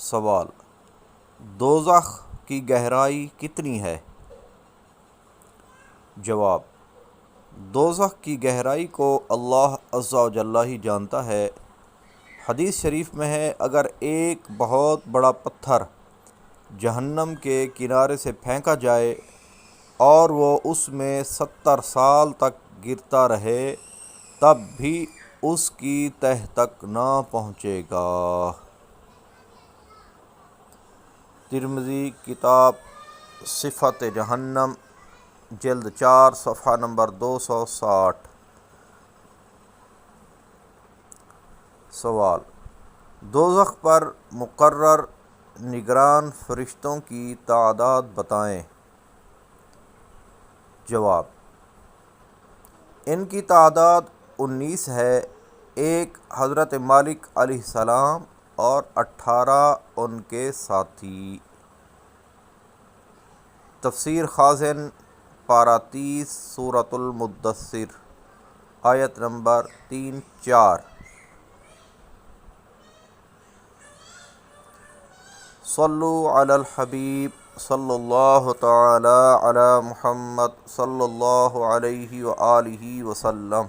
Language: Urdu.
سوال: دوزخ کی گہرائی کتنی ہے؟ جواب: دوزخ کی گہرائی کو اللہ عز و جل ہی جانتا ہے۔ حدیث شریف میں ہے، اگر ایک بہت بڑا پتھر جہنم کے کنارے سے پھینکا جائے اور وہ اس میں 70 سال تک گرتا رہے تب بھی اس کی تہ تک نہ پہنچے گا۔ ترمذی کتاب صفت جہنم جلد 4 صفحہ نمبر 260۔ سوال: دوزخ پر مقرر نگران فرشتوں کی تعداد بتائیں۔ جواب: ان کی تعداد 19 ہے۔ ایک حضرت مالک علیہ السلام اور 18 ان کے ساتھی۔ تفسیر خازن پارہ 30 سورۃ المدثر آیت نمبر 3-4۔ صلو علی الحبیب صلی اللہ تعالی علی محمد صلی اللہ علیہ وآلہ وسلم۔